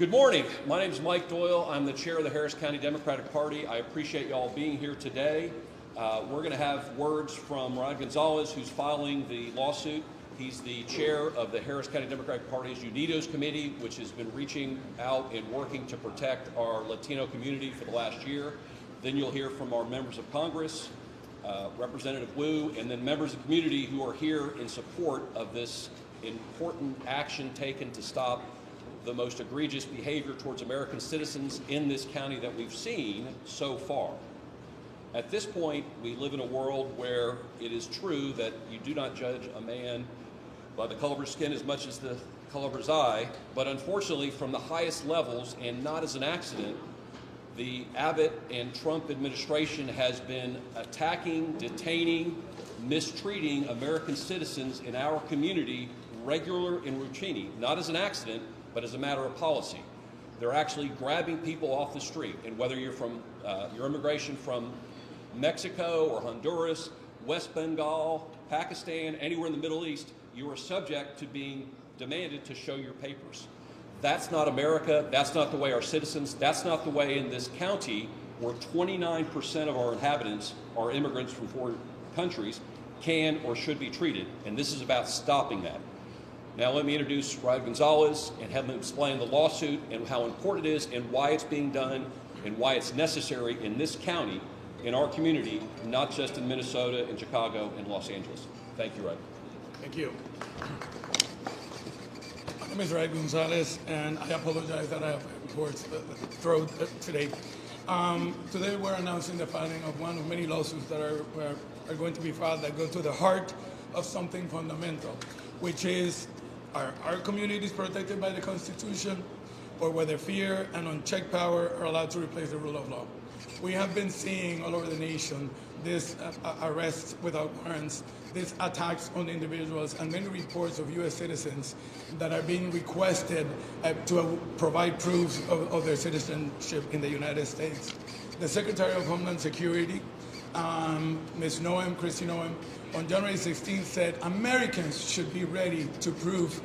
Good morning. My name is Mike Doyle. I'm the chair of the Harris County Democratic Party. I appreciate y'all being here today. We're going to have words from Rod Gonzalez, who's filing the lawsuit. He's the chair of the Harris County Democratic Party's Unidos Committee, which has been reaching out and working to protect our Latino community for the last year. Then you'll hear from our members of Congress, Representative Wu, and then members of the community who are here in support of this important action taken to stop the most egregious behavior towards American citizens in this county that we've seen so far. At this point, we live in a world where it is true that you do not judge a man by the color of his skin as much as the color of his eye, but unfortunately from the highest levels, and not as an accident, the Abbott and Trump administration has been attacking, detaining, mistreating American citizens in our community regular and routine, not as an accident, but as a matter of policy. They're actually grabbing people off the street, and whether you're from your immigration from Mexico or Honduras, West Bengal, Pakistan, anywhere in the Middle East, you are subject to being demanded to show your papers. That's not America. That's not the way our citizens, that's not the way in this county where 29% of our inhabitants are immigrants from foreign countries can or should be treated, and this is about stopping that. Now let me introduce Rod Gonzalez and have him explain the lawsuit and how important it is and why it's being done and why it's necessary in this county, in our community, not just in Minnesota and Chicago and Los Angeles. Thank you, Rod. Thank you. My name is Rod Gonzalez, and I apologize that I have a hoarse throat today. Today we're announcing the filing of one of many lawsuits that are going to be filed that go to the heart of something fundamental, which is our community is protected by the Constitution, or whether fear and unchecked power are allowed to replace the rule of law. We have been seeing all over the nation this arrests without warrants, these attacks on individuals, and many reports of U.S. citizens that are being requested to provide proofs of their citizenship in the United States. The Secretary of Homeland Security, Ms. Noem, Kristi Noem, on January 16th said Americans should be ready to prove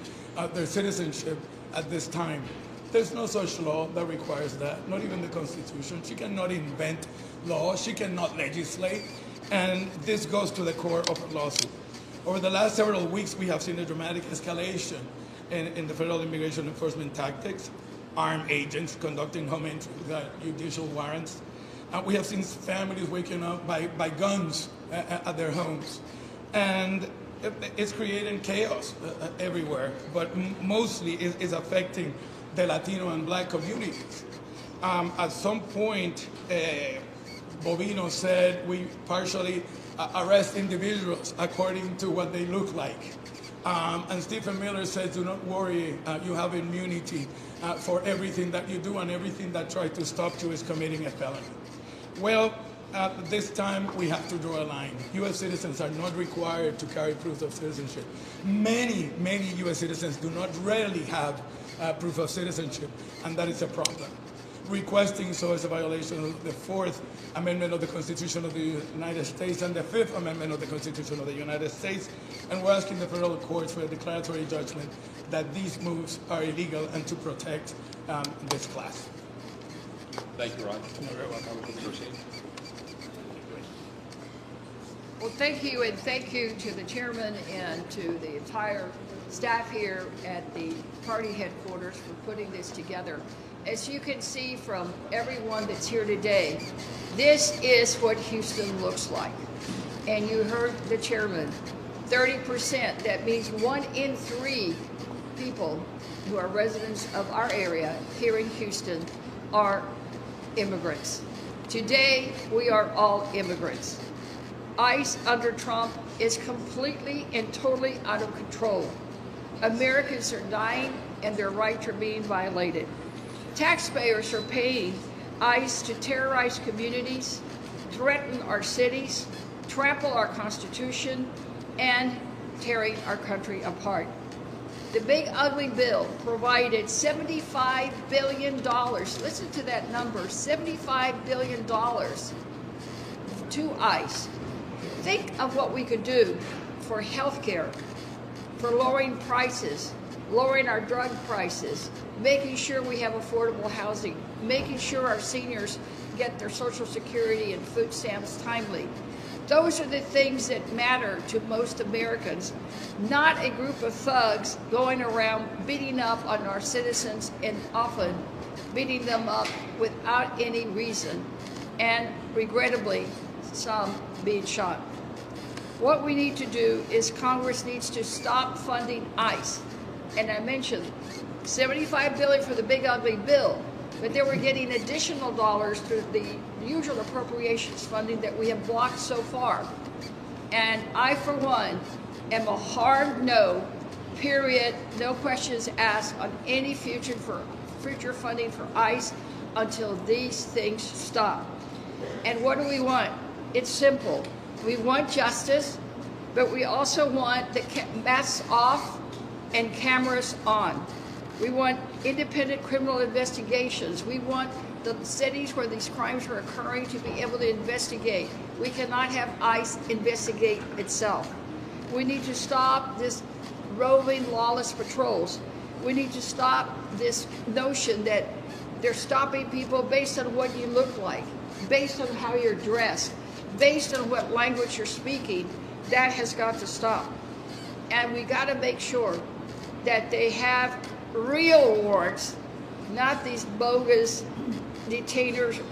their citizenship at this time. There's no such law that requires that, not even the Constitution. She cannot invent law, she cannot legislate, and this goes to the core of her lawsuit. Over the last several weeks, we have seen a dramatic escalation in the federal immigration enforcement tactics, armed agents conducting home entry without judicial warrants. We have seen families waking up by guns at their homes. And it's creating chaos everywhere, but mostly it's affecting the Latino and Black communities. At some point, Bovino said we partially arrest individuals according to what they look like. And Stephen Miller says, do not worry, you have immunity for everything that you do, and everything that tries to stop you is committing a felony. Well, this time we have to draw a line. U.S. citizens are not required to carry proof of citizenship. Many U.S. citizens do not readily have proof of citizenship, and that is a problem. Requesting so is a violation of the Fourth Amendment of the Constitution of the United States and the Fifth Amendment of the Constitution of the United States, and we're asking the federal courts for a declaratory judgment that these moves are illegal and to protect this class. Thank you, Rod. You're very welcome. Well, thank you, and thank you to the chairman and to the entire staff here at the party headquarters for putting this together. As you can see from everyone that's here today, this is what Houston looks like. And you heard the chairman, 30%, that means 1 in 3 people who are residents of our area here in Houston are immigrants. Today, we are all immigrants. ICE under Trump is completely and totally out of control. Americans are dying and their rights are being violated. Taxpayers are paying ICE to terrorize communities, threaten our cities, trample our Constitution, and tearing our country apart. The big ugly bill provided $75 billion, listen to that number, $75 billion to ICE. Think of what we could do for health care, for lowering prices, lowering our drug prices, making sure we have affordable housing, making sure our seniors get their Social Security and food stamps timely. Those are the things that matter to most Americans, not a group of thugs going around beating up on our citizens and often beating them up without any reason, and regrettably, some being shot. What we need to do is Congress needs to stop funding ICE. And I mentioned $75 billion for the big ugly bill, but they were getting additional dollars through the usual appropriations funding that we have blocked so far. And I, for one, am a hard no, period, no questions asked on any future funding for ICE until these things stop. And what do we want? It's simple. We want justice, but we also want the masks off and cameras on. We want independent criminal investigations. We want the cities where these crimes are occurring to be able to investigate. We cannot have ICE investigate itself. We need to stop this roving lawless patrols. We need to stop this notion that they're stopping people based on what you look like, based on how you're dressed, based on what language you're speaking. That has got to stop. And we got to make sure that they have real warrants, not these bogus detainers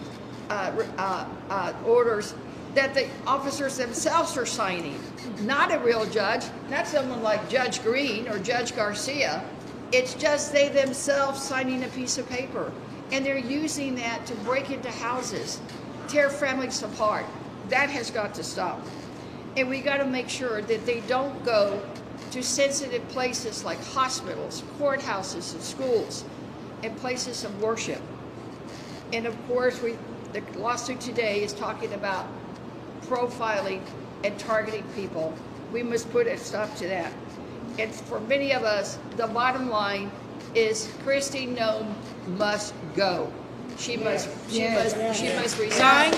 orders that the officers themselves are signing. Not a real judge, not someone like Judge Green or Judge Garcia. It's just they themselves signing a piece of paper. And they're using that to break into houses, tear families apart. That has got to stop. And we got to make sure that they don't go to sensitive places like hospitals, courthouses, and schools, and places of worship. And of course, the lawsuit today is talking about profiling and targeting people. We must put a stop to that. And for many of us, the bottom line is Kristi Noem must go. She must resign. She must resign.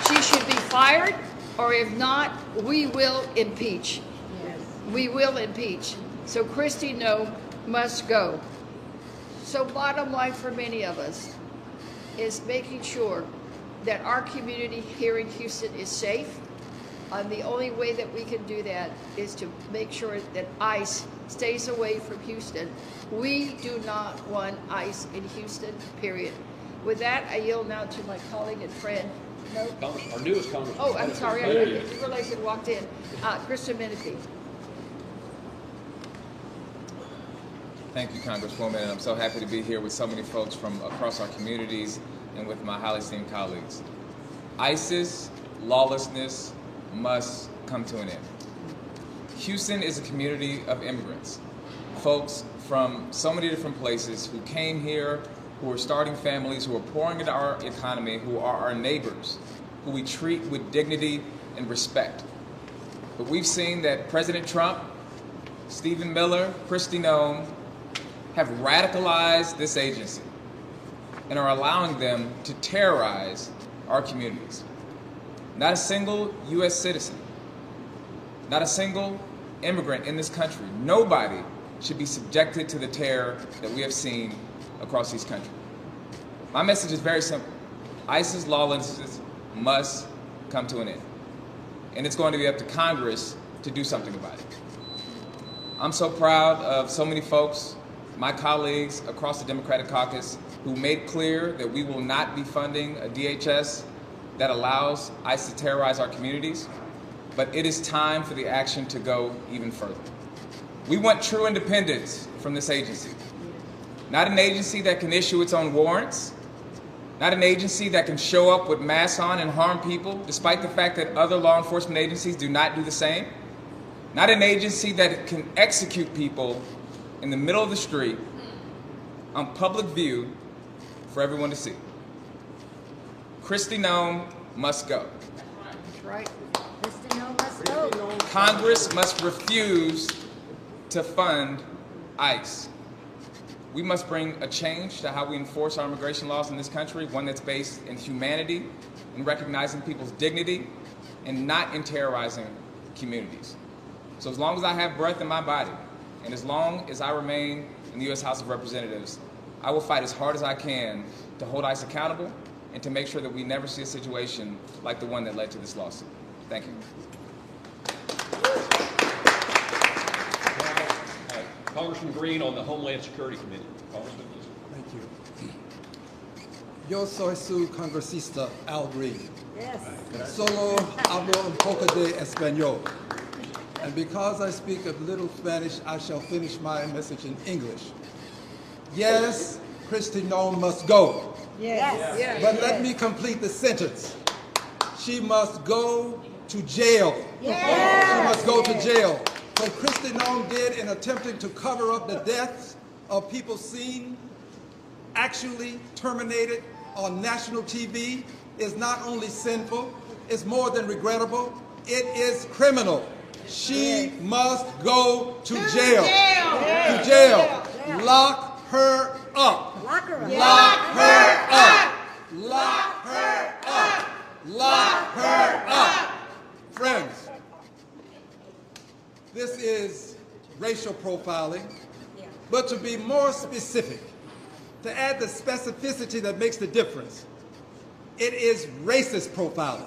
She should be fired, or if not, we will impeach. We will impeach. So Kristi Noem must go. So bottom line for many of us is making sure that our community here in Houston is safe. And the only way that we can do that is to make sure that ICE stays away from Houston. We do not want ICE in Houston, period. With that, I yield now to my colleague and friend, Our newest Congressman. Oh, I'm sorry, I didn't realize it walked in. Kristi Menifee. Thank you, Congresswoman, and I'm so happy to be here with so many folks from across our communities and with my highly esteemed colleagues. ISIS, lawlessness, must come to an end. Houston is a community of immigrants, folks from so many different places who came here, who are starting families, who are pouring into our economy, who are our neighbors, who we treat with dignity and respect. But we've seen that President Trump, Stephen Miller, Kristi Noem have radicalized this agency and are allowing them to terrorize our communities. Not a single U.S. citizen, not a single immigrant in this country, nobody should be subjected to the terror that we have seen across this country. My message is very simple. ISIS lawlessness must come to an end. And it's going to be up to Congress to do something about it. I'm so proud of so many folks, my colleagues across the Democratic caucus, who made clear that we will not be funding a DHS that allows ICE to terrorize our communities. But it is time for the action to go even further. We want true independence from this agency. Not an agency that can issue its own warrants, not an agency that can show up with masks on and harm people, despite the fact that other law enforcement agencies do not do the same. Not an agency that can execute people in the middle of the street on public view for everyone to see. Kristi Noem must go. That's right. Kristi Noem must go. Congress must refuse to fund ICE. We must bring a change to how we enforce our immigration laws in this country, one that's based in humanity, in recognizing people's dignity, and not in terrorizing communities. So as long as I have breath in my body, and as long as I remain in the U.S. House of Representatives, I will fight as hard as I can to hold ICE accountable and to make sure that we never see a situation like the one that led to this lawsuit. Thank you. Congressman Green on the Homeland Security Committee. Congressman, please. Thank you. Yo soy su congresista Al Green. Yes. Solo hablo un poco de español. And because I speak a little Spanish, I shall finish my message in English. Yes, Kristi Noem must go. Yes. Yeah. But let me complete the sentence. She must go to jail. Yes. She must go to jail. What Kristi Noem did in attempting to cover up the deaths of people seen actually terminated on national TV is not only sinful, it's more than regrettable, it is criminal. She must go to jail. To jail. Lock her up. Lock her up. Lock her up. Lock her up. Lock her up. Friends, this is racial profiling, but to be more specific, to add the specificity that makes the difference, it is racist profiling.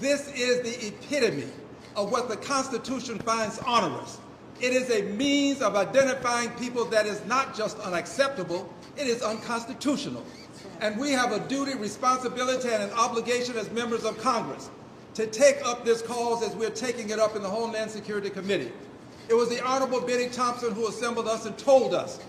This is the epitome of what the Constitution finds onerous. It is a means of identifying people that is not just unacceptable, it is unconstitutional. And we have a duty, responsibility, and an obligation as members of Congress to take up this cause as we're taking it up in the Homeland Security Committee. It was the Honorable Benny Thompson who assembled us and told us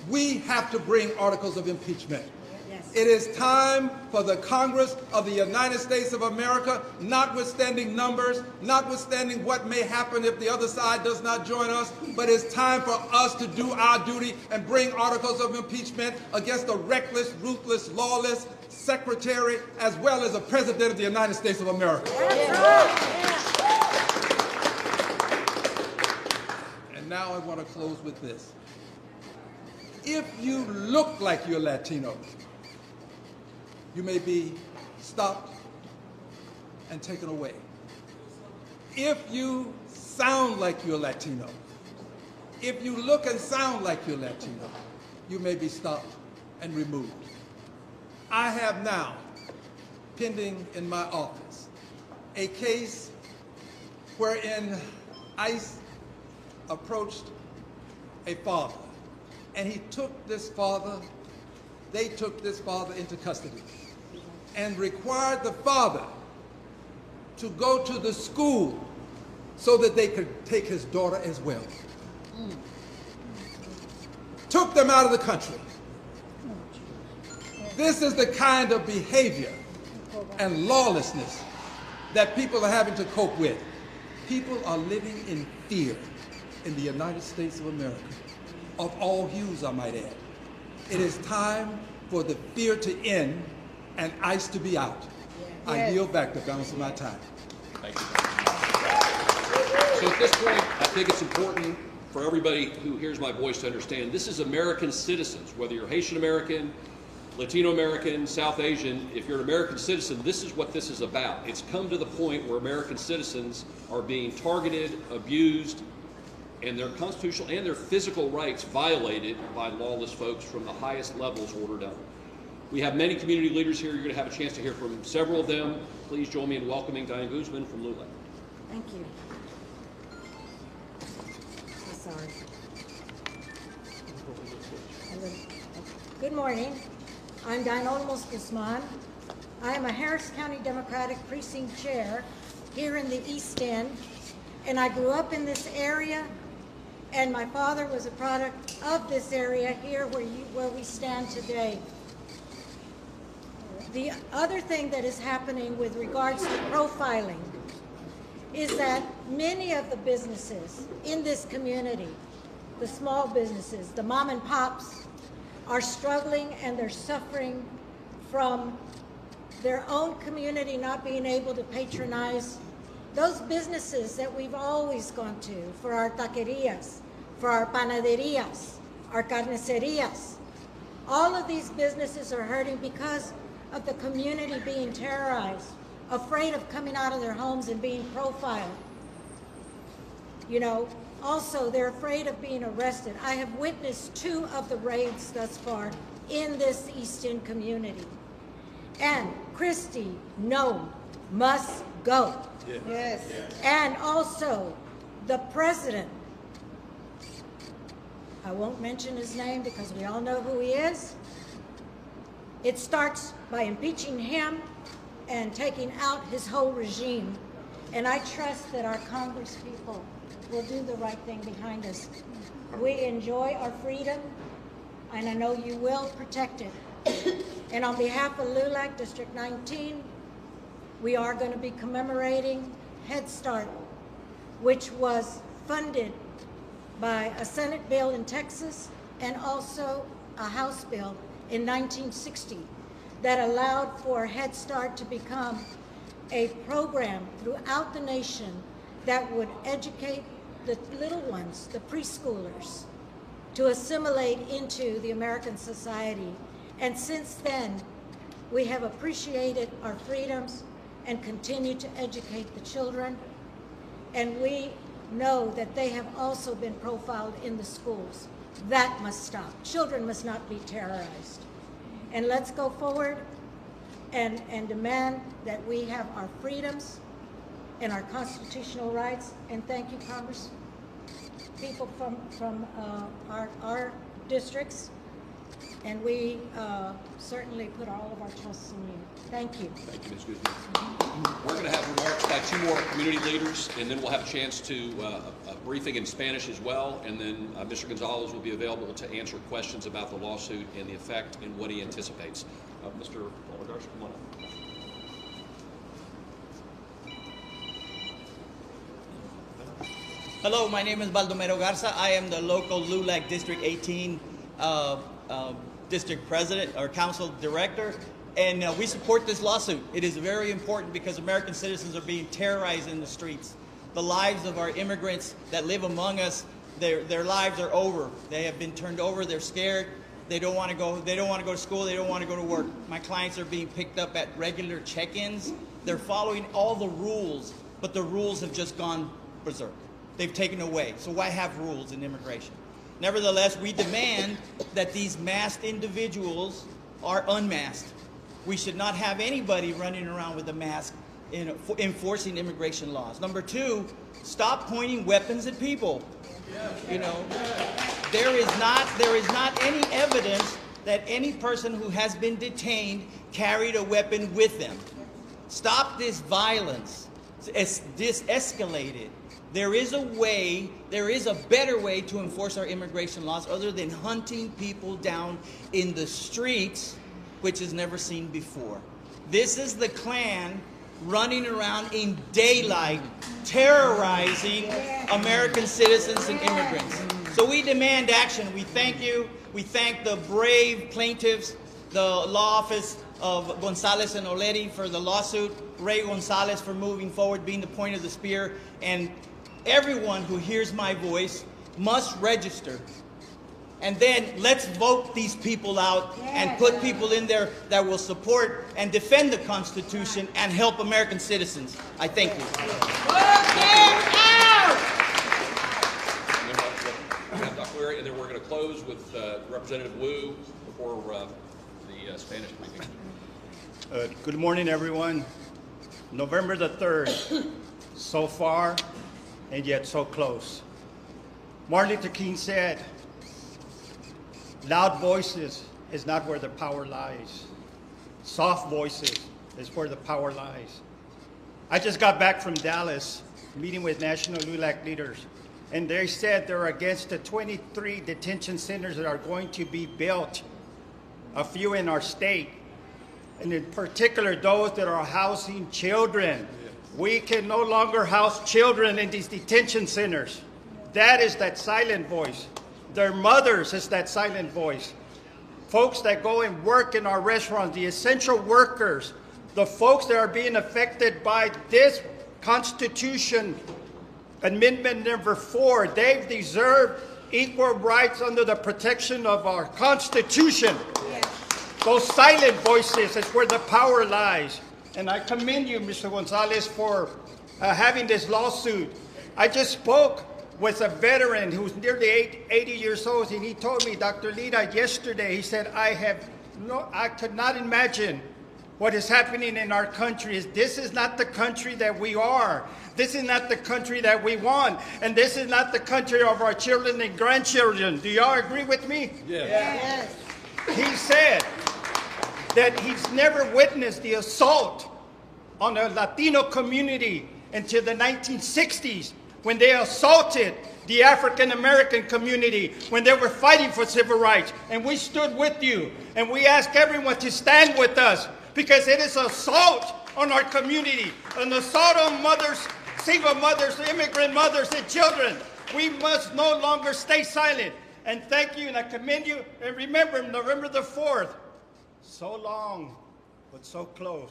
we have to bring articles of impeachment. Yes. It is time for the Congress of the United States of America, notwithstanding numbers, notwithstanding what may happen if the other side does not join us, but it's time for us to do our duty and bring articles of impeachment against a reckless, ruthless, lawless secretary as well as a president of the United States of America. And now I want to close with this. If you look like you're Latino, you may be stopped and taken away. If you sound like you're Latino, if you look and sound like you're Latino, you may be stopped and removed. I have now, pending in my office, a case wherein ICE approached a father, and they took this father into custody and required the father to go to the school so that they could take his daughter as well. Took them out of the country. This is the kind of behavior and lawlessness that people are having to cope with. People are living in fear in the United States of America, of all hues, I might add. It is time for the fear to end and ICE to be out. I yield back the balance of my time. Thank you. So at this point, I think it's important for everybody who hears my voice to understand this is American citizens, whether you're Haitian American, Latino American, South Asian. If you're an American citizen, this is what this is about. It's come to the point where American citizens are being targeted, abused, and their constitutional and their physical rights violated by lawless folks from the highest levels ordered up. We have many community leaders here. You're going to have a chance to hear from several of them. Please join me in welcoming Diane Guzman from Lula. Thank you. So sorry. Good morning. I'm Diane Guzman. I am a Harris County Democratic Precinct Chair here in the East End, and I grew up in this area, and my father was a product of this area here where we stand today. The other thing that is happening with regards to profiling is that many of the businesses in this community, the small businesses, the mom and pops, are struggling and they're suffering from their own community not being able to patronize those businesses that we've always gone to for our taquerias, for our panaderias, our carnicerias. All of these businesses are hurting because of the community being terrorized, afraid of coming out of their homes and being profiled. You know, also they're afraid of being arrested. I have witnessed 2 of the raids thus far in this East End community. And Kristi, Noem must go. Yes. And also the president, I won't mention his name because we all know who he is. It starts by impeaching him and taking out his whole regime. And I trust that our Congress people will do the right thing behind us. We enjoy our freedom, and I know you will protect it. And on behalf of LULAC District 19, we are going to be commemorating Head Start, which was funded by a Senate bill in Texas and also a House bill in 1960 that allowed for Head Start to become a program throughout the nation that would educate the little ones, the preschoolers, to assimilate into the American society. And since then, we have appreciated our freedoms and continue to educate the children. And we know that they have also been profiled in the schools. That must stop. Children must not be terrorized. And let's go forward and demand that we have our freedoms and our constitutional rights. And thank you, Congress, people from our districts. And we certainly put all of our trust in you. Thank you. Thank you, Ms. Guzman. We're going to have remarks by 2 more community leaders, and then we'll have a chance to a briefing in Spanish as well, and then Mr. Gonzalez will be available to answer questions about the lawsuit and the effect and what he anticipates. Mr. Garza, come on up. Hello, my name is Baldomero Garza. I am the local LULAC District 18 district president or council director, and we support this lawsuit. It is very important because American citizens are being terrorized in the streets. The lives of our immigrants that live among us, their lives are over. They have been turned over. They're scared. They don't want to go. They don't want to go to school. They don't want to go to work. My clients are being picked up at regular check-ins. They're following all the rules, but the rules have just gone berserk. They've taken away. So why have rules in immigration? Nevertheless, we demand that these masked individuals are unmasked. We should not have anybody running around with a mask enforcing immigration laws. Number 2, stop pointing weapons at people. You know, there is not any evidence that any person who has been detained carried a weapon with them. Stop this violence. This escalated. There is a better way to enforce our immigration laws other than hunting people down in the streets, which is never seen before. This is the Klan running around in daylight, terrorizing American citizens and immigrants. So we demand action. We thank you. We thank the brave plaintiffs, the law office of Gonzalez and Oleri for the lawsuit, Ray Gonzalez for moving forward, being the point of the spear, and everyone who hears my voice must register. And then let's vote these people out and put people in there that will support and defend the Constitution and help American citizens. I thank you. And then we're going to close with Representative Wu before the Spanish briefing. Good morning, everyone. November the 3rd, so far and yet so close. Martin Luther King said, loud voices is not where the power lies. Soft voices is where the power lies. I just got back from Dallas, meeting with national LULAC leaders, and they said they're against the 23 detention centers that are going to be built, a few in our state, and in particular those that are housing children. We can no longer house children in these detention centers. That is that silent voice. Their mothers is that silent voice. Folks that go and work in our restaurants, the essential workers, the folks that are being affected by this Constitution, Amendment number 4, they deserve equal rights under the protection of our Constitution. Yes. Those silent voices is where the power lies. And I commend you, Mr. Gonzalez, for having this lawsuit. I just spoke was a veteran who's nearly 80 years old, and he told me, Dr. Lita, yesterday, he said, I could not imagine what is happening in our country. This is not the country that we are. This is not the country that we want. And this is not the country of our children and grandchildren. Do y'all agree with me? Yes. Yes. He said that he's never witnessed the assault on the Latino community until the 1960s, when they assaulted the African American community, when they were fighting for civil rights. And we stood with you, and we ask everyone to stand with us, because it is assault on our community, an assault on mothers, single mothers, immigrant mothers, and children. We must no longer stay silent. And thank you, and I commend you. And remember, November the 4th, so long, but so close.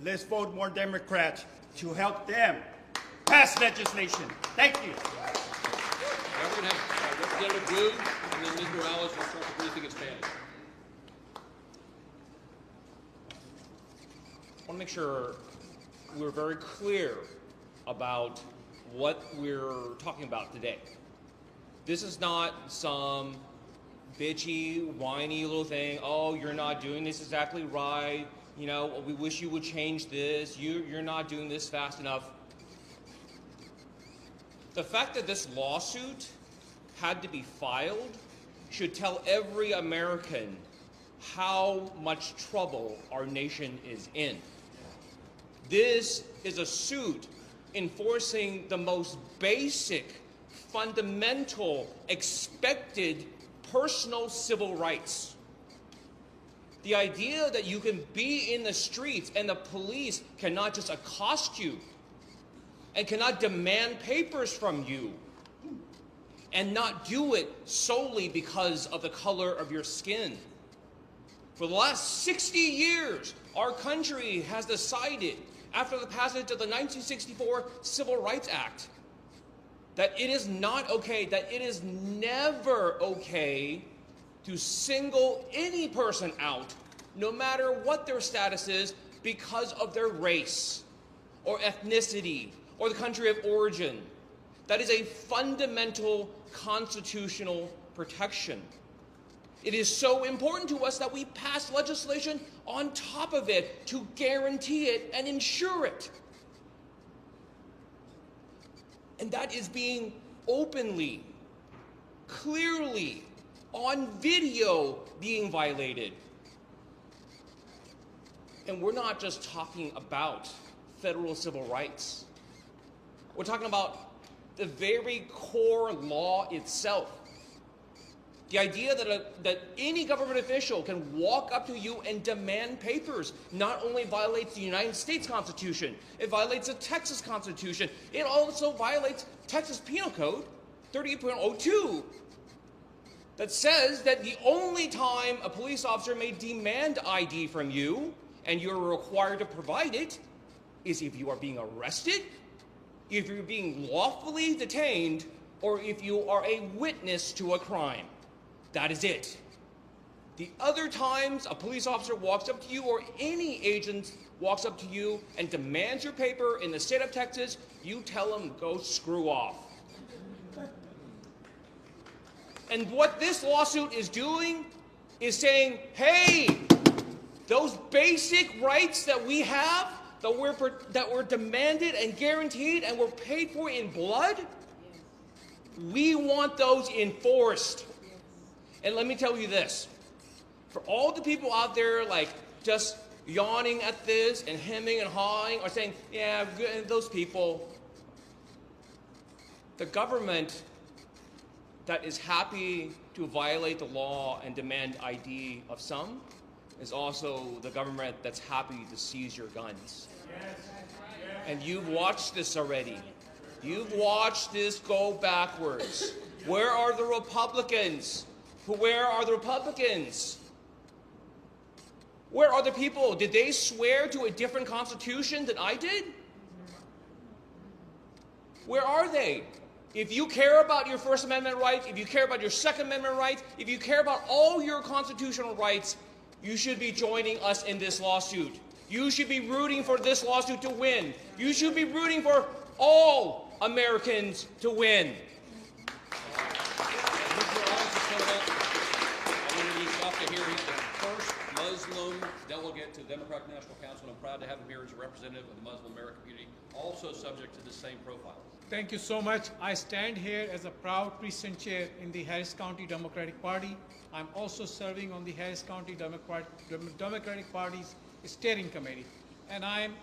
Let's vote more Democrats to help them pass legislation. Thank you. Now we're going to have Representative Wu, and then Ms. Morales will start the briefing in Spanish. I want to make sure we're very clear about what we're talking about today. This is not some bitchy, whiny little thing. Oh, you're not doing this exactly right. You know, we wish you would change this. You're not doing this fast enough. The fact that this lawsuit had to be filed should tell every American how much trouble our nation is in. This is a suit enforcing the most basic, fundamental, expected personal civil rights. The idea that you can be in the streets and the police cannot just accost you and cannot demand papers from you and not do it solely because of the color of your skin. For the last 60 years, our country has decided, after the passage of the 1964 Civil Rights Act, that it is not okay, that it is never okay to single any person out, no matter what their status is, because of their race or ethnicity or the country of origin. That is a fundamental constitutional protection. It is so important to us that we pass legislation on top of it to guarantee it and ensure it. And that is being openly, clearly, on video being violated. And we're not just talking about federal civil rights. We're talking about the very core law itself. The idea that any government official can walk up to you and demand papers not only violates the United States Constitution, it violates the Texas Constitution, it also violates Texas Penal Code 38.02, that says that the only time a police officer may demand ID from you, and you're required to provide it, is if you are being arrested, if you're being lawfully detained, or if you are a witness to a crime. That is it. The other times a police officer walks up to you, or any agent walks up to you and demands your paper in the state of Texas, you tell them, go screw off. And what this lawsuit is doing is saying, hey, those basic rights that we have, that were demanded and guaranteed and were paid for in blood, we want those enforced. And let me tell you this, for all the people out there like just yawning at this and hemming and hawing or saying, yeah, those people, the government that is happy to violate the law and demand ID of some is also the government that's happy to seize your guns. And you've watched this already. You've watched this go backwards. Where are the Republicans? Where are the Republicans? Where are the people? Did they swear to a different constitution than I did? Where are they? If you care about your First Amendment rights, if you care about your Second Amendment rights, if you care about all your constitutional rights, you should be joining us in this lawsuit. You should be rooting for this lawsuit to win. You should be rooting for all Americans to win. the Democratic National Council, and I'm proud to have him here as a representative of the Muslim American community, also subject to the same profile. Thank you so much. I stand here as a proud precinct chair in the Harris County Democratic Party. I'm also serving on the Harris County Democratic Party's steering committee. And I'm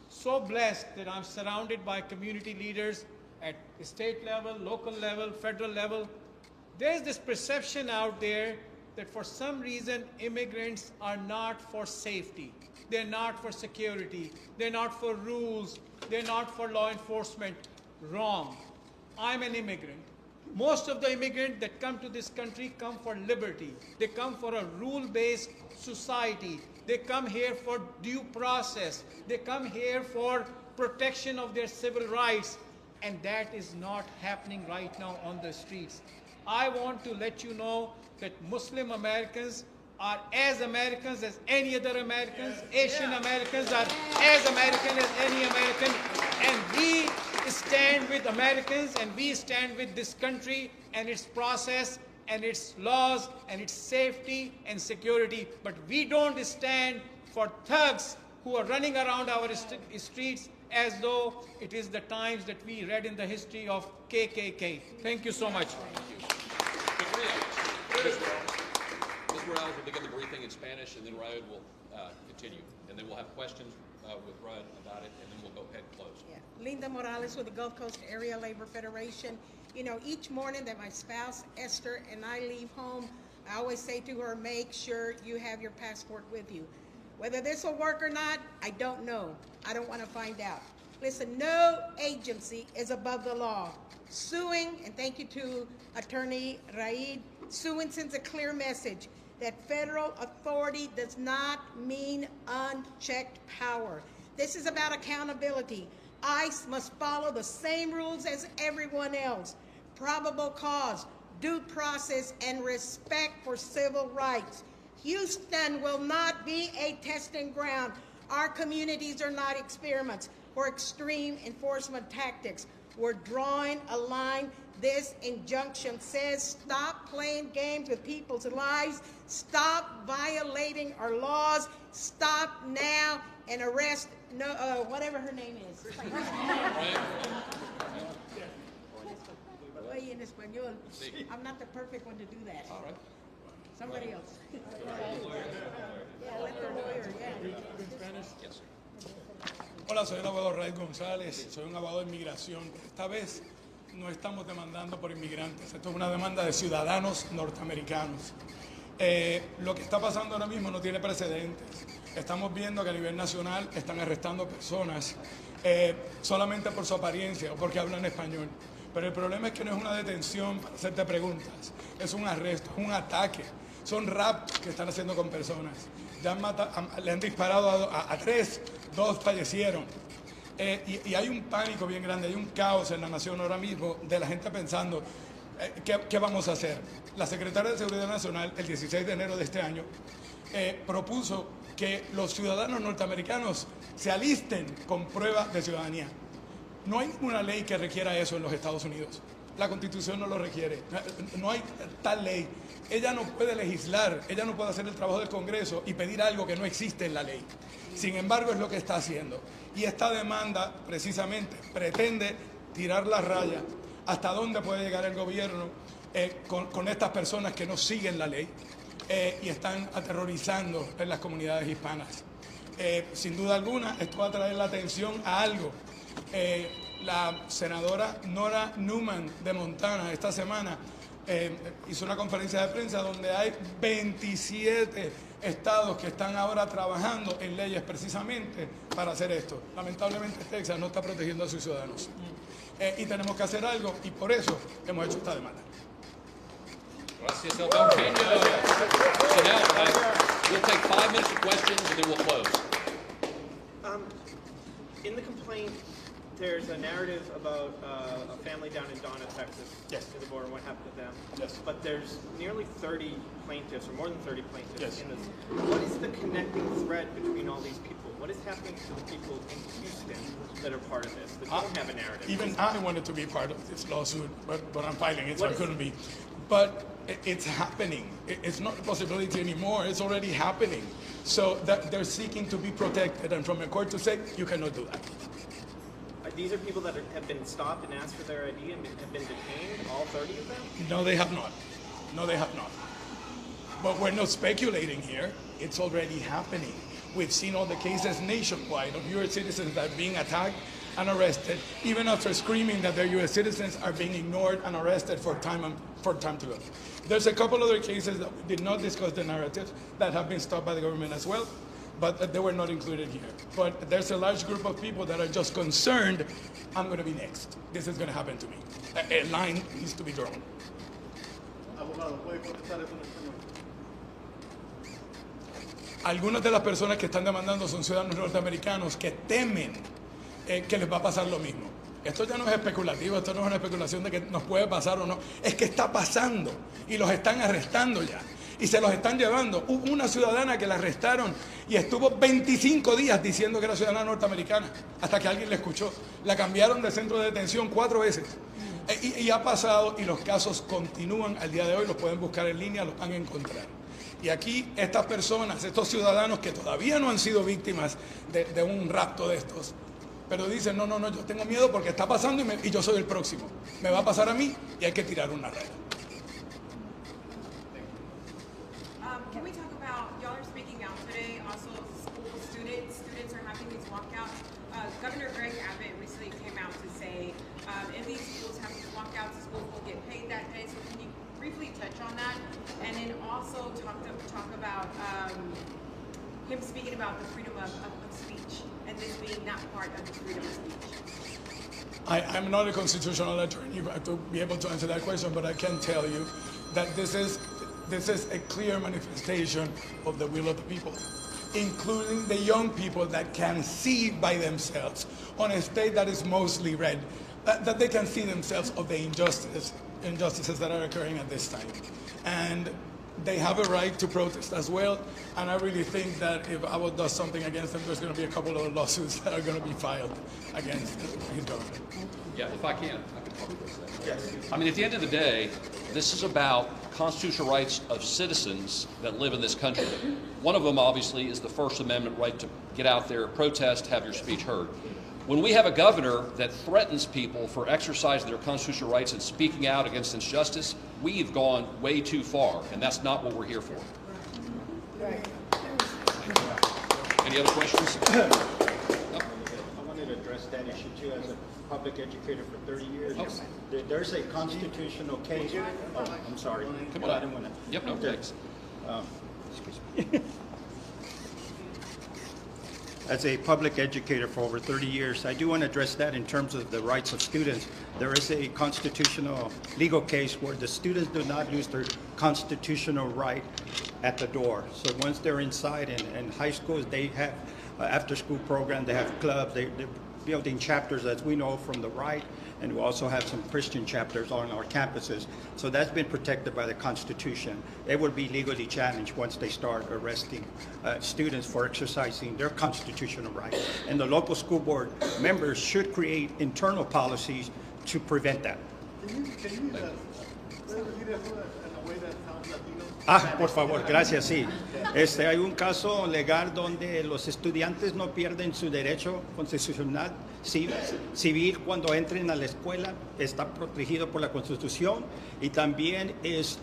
so blessed that I'm surrounded by community leaders at state level, local level, federal level. There's this perception out there that for some reason immigrants are not for safety. They're not for security. They're not for rules. They're not for law enforcement. Wrong. I'm an immigrant. Most of the immigrants that come to this country come for liberty. They come for a rule-based society. They come here for due process. They come here for protection of their civil rights. And that is not happening right now on the streets. I want to let you know that Muslim Americans are as Americans as any other Americans. Asian Americans are as American as any American. And we stand with Americans, and we stand with this country and its process and its laws and its safety and security. But we don't stand for thugs who are running around our streets as though it is the times that we read in the history of KKK. Thank you so much. Ms. Morales will begin the briefing in Spanish, and then Raud will continue. And then we'll have questions with Raud about it, and then we'll go ahead and close. Yeah. Linda Morales with the Gulf Coast Area Labor Federation. You know, each morning that my spouse, Esther, and I leave home, I always say to her, make sure you have your passport with you. Whether this will work or not, I don't know. I don't want to find out. Listen, no agency is above the law. Suing, and thank you to Attorney Raid, suing sends a clear message that federal authority does not mean unchecked power. This is about accountability. ICE must follow the same rules as everyone else. Probable cause, due process, and respect for civil rights. Houston will not be a testing ground. Our communities are not experiments for extreme enforcement tactics. We're drawing a line. This injunction says stop playing games with people's lives, stop violating our laws, stop now and arrest whatever her name is. In Espanol. I'm not the perfect one to do that. All right. Somebody else. Yeah, let the lawyer, Yes. Hola, soy el abogado Raid González, soy un abogado de inmigración. Esta vez no estamos demandando por inmigrantes, esto es una demanda de ciudadanos norteamericanos. Lo que está pasando ahora mismo no tiene precedentes. Estamos viendo que a nivel nacional están arrestando personas solamente por su apariencia o porque hablan español. Pero el problema es que no es una detención para hacerte preguntas, es un arresto, es un ataque. Son raptos que están haciendo con personas. Ya le han disparado a 3, 2 fallecieron. Y hay un pánico bien grande, hay un caos en la nación ahora mismo de la gente pensando, ¿qué vamos a hacer? La Secretaria de Seguridad Nacional, el 16 de enero de este año, propuso que los ciudadanos norteamericanos se alisten con prueba de ciudadanía. No hay ninguna ley que requiera eso en los Estados Unidos. La Constitución no lo requiere. No hay tal ley. Ella no puede legislar, ella no puede hacer el trabajo del Congreso y pedir algo que no existe en la ley. Sin embargo, es lo que está haciendo. Y esta demanda, precisamente, pretende tirar la raya hasta dónde puede llegar el gobierno con estas personas que no siguen la ley y están aterrorizando en las comunidades hispanas. Sin duda alguna, esto va a traer la atención a algo. La senadora Noem de Montana esta semana hizo una conferencia de prensa donde hay 27 estados que están ahora trabajando en leyes precisamente para hacer esto. Lamentablemente Texas no está protegiendo a sus ciudadanos y tenemos que hacer algo y por eso hemos hecho esta demanda. Gracias, El Pequeño. So now we'll take 5 minutes of questions and then we'll close. In the complaint, there's a narrative about a family down in Donna, Texas, Yes. to the border, what happened to them. Yes. But there's nearly 30 plaintiffs, or more than 30 plaintiffs Yes. in this. What is the connecting thread between all these people? What is happening to the people in Houston that are part of this, that don't have a narrative? Even I wanted to be part of this lawsuit, but I'm filing it, so I couldn't be. But It's happening. It's not a possibility anymore. It's already happening. So that they're seeking to be protected, and from a court to say, you cannot do that. These are people that have been stopped and asked for their ID and have been detained, all 30 of them? No, they have not. No, they have not. But we're not speculating here. It's already happening. We've seen all the cases nationwide of U.S. citizens that are being attacked and arrested, even after screaming that their U.S. citizens are being ignored and arrested for time to go. There's a couple other cases that we did not discuss the narrative that have been stopped by the government as well, but they were not included here. But there's a large group of people that are just concerned, I'm going to be next. This is going to happen to me. A line needs to be drawn. Algunas de las personas que están demandando son ciudadanos norteamericanos que temen que les va a pasar lo mismo. Esto ya no es especulativo, esto no es una especulación de que nos puede pasar o no. Es que está pasando y los están arrestando ya. Y se los están llevando. Hubo una ciudadana que la arrestaron y estuvo 25 días diciendo que era ciudadana norteamericana, hasta que alguien la escuchó. La cambiaron de centro de detención 4 veces. Y ha pasado, y los casos continúan al día de hoy, los pueden buscar en línea, los van a encontrar. Y aquí estas personas, estos ciudadanos que todavía no han sido víctimas de un rapto de estos, pero dicen, no, yo tengo miedo porque está pasando y yo soy el próximo. Me va a pasar a mí y hay que tirar una red. Can we talk about, y'all are speaking out today, also school students are having these walkouts. Governor Greg Abbott recently came out to say, if these schools have these walkouts, the schools will get paid that day. So can you briefly touch on that? And then also talk about him speaking about the freedom of speech and this being not part of the freedom of speech. I'm not a constitutional attorney to be able to answer that question, but I can tell you that this is a clear manifestation of the will of the people, including the young people that can see by themselves on a state that is mostly red, that they can see themselves of the injustices that are occurring at this time. And they have a right to protest as well, and I really think that if Abbott does something against them, there's going to be a couple of lawsuits that are going to be filed against his government. Yeah, if I can talk about that. Yes. I mean, at the end of the day, this is about constitutional rights of citizens that live in this country. One of them, obviously, is the First Amendment right to get out there, protest, have your speech heard. When we have a governor that threatens people for exercising their constitutional rights and speaking out against injustice, we've gone way too far, and that's not what we're here for. Right. Any other questions? I wanted to address that issue too. As a public educator for 30 years, there's a constitutional case. Oh, I'm sorry. Come on. I didn't want to. Yep, no, thanks. Excuse me. As a public educator for over 30 years, I do want to address that in terms of the rights of students. There is a constitutional legal case where the students do not lose their constitutional right at the door. So once they're inside in high schools, they have after-school program, they have clubs, they're building chapters, as we know, from the right, and we also have some Christian chapters on our campuses. So that's been protected by the Constitution. It would be legally challenged once they start arresting students for exercising their constitutional rights. And the local school board members should create internal policies to prevent that. Can you repeat it in a way that sounds Latino? Por favor, gracias, sí. Hay un caso legal donde los estudiantes no pierden su derecho constitucional civil cuando entren a la escuela, está protegido por la Constitución, y también ellos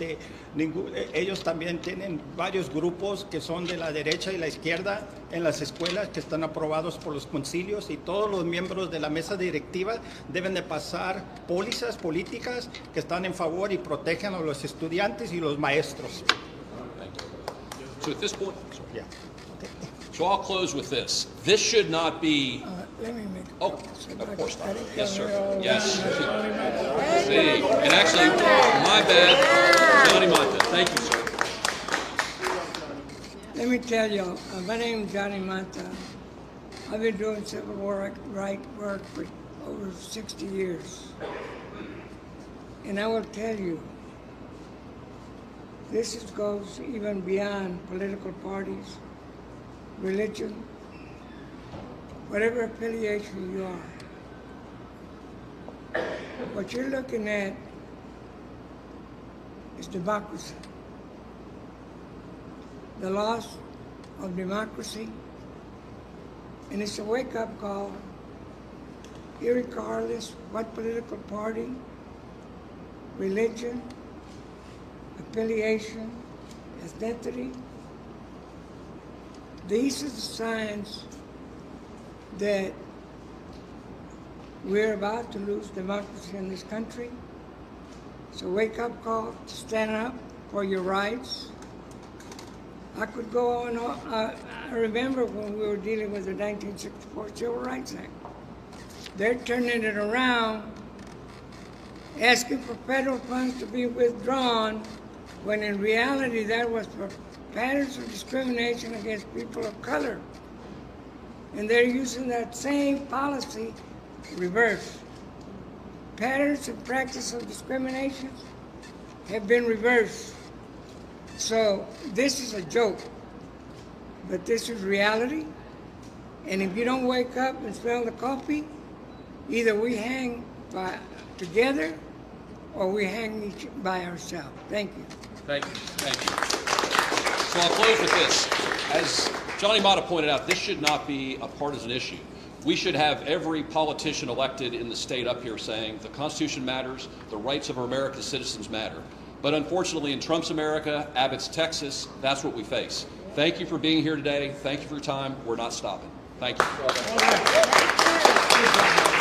también tienen varios grupos que son de la derecha y la izquierda en las escuelas que están aprobados por los concilios, y todos los miembros de la mesa directiva deben de pasar pólizas políticas que están en favor y protegen a los estudiantes y los maestros. So at this point, so I'll close with this. This should not be. Let me make. Oh, of course not. Yes, sir. Yes. See, and actually, my bad, Johnny Mata. Thank you, sir. Let me tell you, my name is Johnny Mata. I've been doing civil rights work for over 60 years. And I will tell you, this goes even beyond political parties, religion, whatever affiliation you are. What you're looking at is democracy. The loss of democracy, and it's a wake-up call, irregardless what political party, religion, affiliation, ethnicity. These are the signs that we're about to lose democracy in this country. It's a wake-up call to stand up for your rights. I could go on. I remember when we were dealing with the 1964 Civil Rights Act. They're turning it around, asking for federal funds to be withdrawn, when in reality that was for patterns of discrimination against people of color. And they're using that same policy reverse. Patterns and practice of discrimination have been reversed. So this is a joke, but this is reality. And if you don't wake up and smell the coffee, either we hang together or we hang by ourselves. Thank you. Thank you. Thank you. So I'll close with this. As Johnny Mata pointed out, this should not be a partisan issue. We should have every politician elected in the state up here saying the Constitution matters, the rights of our American citizens matter. But unfortunately, in Trump's America, Abbott's Texas, that's what we face. Thank you for being here today. Thank you for your time. We're not stopping. Thank you.